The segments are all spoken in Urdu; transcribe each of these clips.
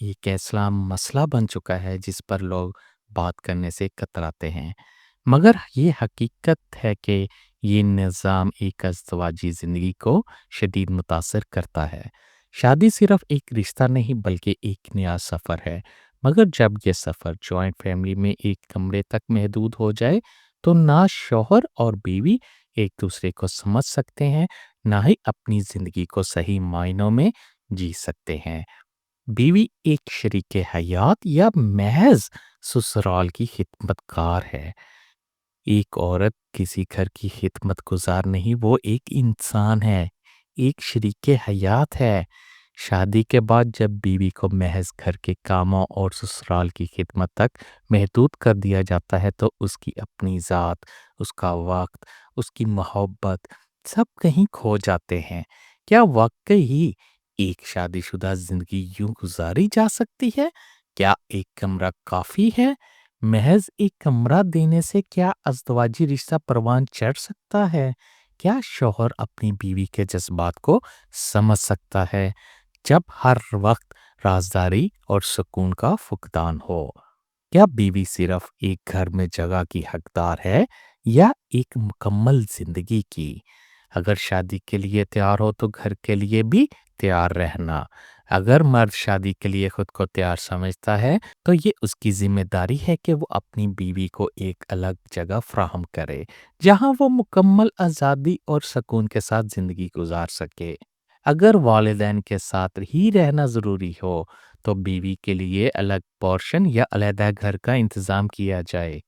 ایک ایسا مسئلہ بن چکا ہے جس پر لوگ بات کرنے سے کتراتے ہیں، مگر یہ حقیقت ہے کہ یہ نظام ایک ازدواجی زندگی کو شدید متاثر کرتا ہے۔ شادی صرف ایک رشتہ نہیں بلکہ ایک نیا سفر ہے، مگر جب یہ سفر جوائنٹ فیملی میں ایک کمرے تک محدود ہو جائے تو نہ شوہر اور بیوی ایک دوسرے کو سمجھ سکتے ہیں، نہ ہی اپنی زندگی کو صحیح معنوں میں جی سکتے ہیں۔ بیوی ایک شریک حیات یا محض سسرال کی خدمت کار ہے۔ ایک عورت کسی گھر کی خدمت گزار نہیں، وہ ایک انسان ہے، ایک شریک حیات ہے۔ شادی کے بعد جب بیوی کو محض گھر کے کاموں اور سسرال کی خدمت تک محدود کر دیا جاتا ہے تو اس کی اپنی ذات، اس کا وقت، اس کی محبت سب کہیں کھو جاتے ہیں۔ کیا واقعی ہی ایک شادی شدہ زندگی یوں گزاری جا سکتی ہے؟ کیا ایک کمرہ کافی ہے؟ محض ایک کمرہ دینے سے کیا ازدواجی رشتہ پروان چڑھ سکتا ہے؟ کیا شوہر اپنی بیوی کے جذبات کو سمجھ سکتا ہے جب ہر وقت رازداری اور سکون کا فقدان ہو؟ کیا بیوی صرف ایک گھر میں جگہ کی حقدار ہے یا ایک مکمل زندگی کی؟ اگر شادی کے لیے تیار ہو تو گھر کے لیے بھی تیار رہنا۔ اگر مرد شادی کے لیے خود کو تیار سمجھتا ہے تو یہ اس کی ذمہ داری ہے کہ وہ اپنی بیوی کو ایک الگ جگہ فراہم کرے جہاں وہ مکمل آزادی اور سکون کے ساتھ زندگی گزار سکے۔ اگر والدین کے ساتھ ہی رہنا ضروری ہو تو بیوی کے لیے الگ پورشن یا علیحدہ گھر کا انتظام کیا جائے۔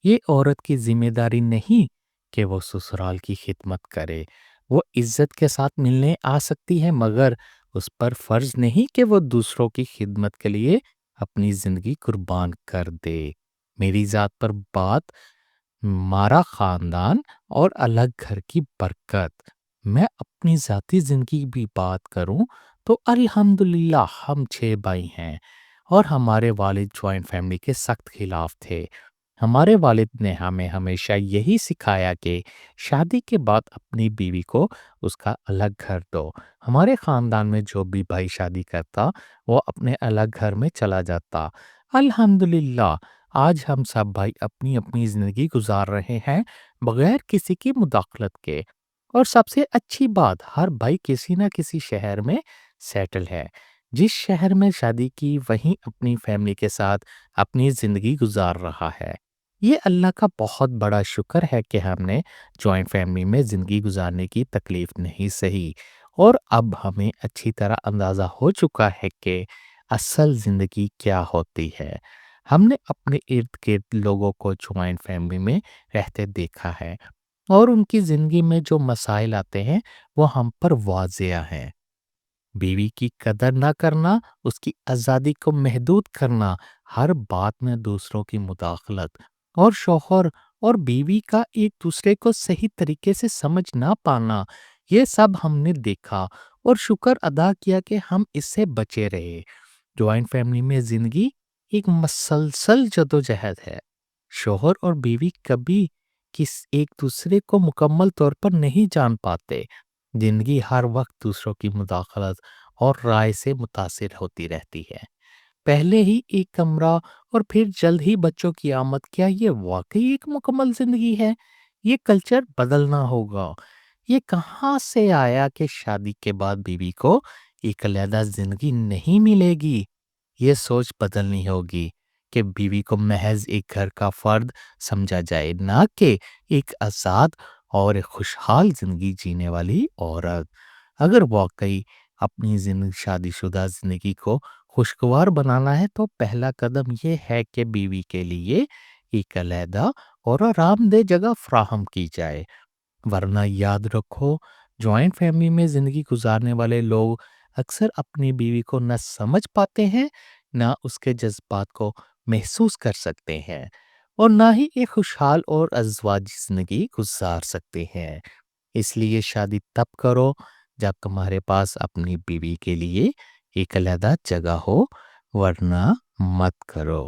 یہ عورت کی ذمہ داری نہیں کہ وہ سسرال کی خدمت کرے۔ وہ عزت کے ساتھ ملنے آ سکتی ہے، مگر اس پر فرض نہیں کہ وہ دوسروں کی خدمت کے لیے اپنی زندگی قربان کر دے۔ میری ذات پر بات، ہمارا خاندان اور الگ گھر کی برکت۔ میں اپنی ذاتی زندگی بھی بات کروں تو الحمدللہ ہم 6 بھائی ہیں اور ہمارے والد جوائنٹ فیملی کے سخت خلاف تھے۔ ہمارے والد نے ہمیں ہمیشہ یہی سکھایا کہ شادی کے بعد اپنی بیوی کو اس کا الگ گھر دو۔ ہمارے خاندان میں جو بھی بھائی شادی کرتا وہ اپنے الگ گھر میں چلا جاتا۔ الحمدللہ آج ہم سب بھائی اپنی اپنی زندگی گزار رہے ہیں بغیر کسی کی مداخلت کے، اور سب سے اچھی بات ہر بھائی کسی نہ کسی شہر میں سیٹل ہے۔ جس شہر میں شادی کی وہیں اپنی فیملی کے ساتھ اپنی زندگی گزار رہا ہے۔ یہ اللہ کا بہت بڑا شکر ہے کہ ہم نے جوائنٹ فیملی میں زندگی گزارنے کی تکلیف نہیں سہی، اور اب ہمیں اچھی طرح اندازہ ہو چکا ہے کہ اصل زندگی کیا ہوتی ہے۔ ہم نے اپنے ارد گرد لوگوں کو جوائنٹ فیملی میں رہتے دیکھا ہے، اور ان کی زندگی میں جو مسائل آتے ہیں وہ ہم پر واضح ہیں۔ بیوی کی قدر نہ کرنا، اس کی آزادی کو محدود کرنا، ہر بات میں دوسروں کی مداخلت، اور شوہر اور بیوی کا ایک دوسرے کو صحیح طریقے سے سمجھ نہ پانا، یہ سب ہم نے دیکھا اور شکر ادا کیا کہ ہم اس سے بچے رہے۔ جوائنٹ فیملی میں زندگی ایک مسلسل جدوجہد ہے۔ شوہر اور بیوی کبھی ایک دوسرے کو مکمل طور پر نہیں جان پاتے۔ زندگی ہر وقت دوسروں کی مداخلت اور رائے سے متاثر ہوتی رہتی ہے۔ پہلے ہی ایک کمرہ اور پھر جلد ہی بچوں کی آمد، کیا یہ واقعی ایک مکمل زندگی ہے؟ یہ کلچر بدلنا ہوگا۔ یہ کہاں سے آیا کہ شادی کے بعد بیوی کو ایک علیحدہ زندگی نہیں ملے گی؟ یہ سوچ بدلنی ہوگی کہ بیوی کو محض ایک گھر کا فرد سمجھا جائے، نہ کہ ایک آزاد اور ایک خوشحال زندگی جینے والی عورت۔ اگر واقعی اپنی شادی شدہ زندگی کو خوشگوار بنانا ہے تو پہلا قدم یہ ہے کہ بیوی کے لیے ایک علیحدہ اور آرام دہ جگہ فراہم کی جائے۔ ورنہ یاد رکھو، جوائنٹ فیملی میں زندگی گزارنے والے لوگ اکثر اپنی بیوی کو نہ سمجھ پاتے ہیں، نہ اس کے جذبات کو محسوس کر سکتے ہیں، اور نہ ہی ایک خوشحال اور ازدواجی زندگی گزار سکتے ہیں۔ اس لیے شادی تب کرو جب تمہارے پاس اپنی بیوی کے لیے ایک علیحدہ جگہ ہو، ورنہ مت کرو۔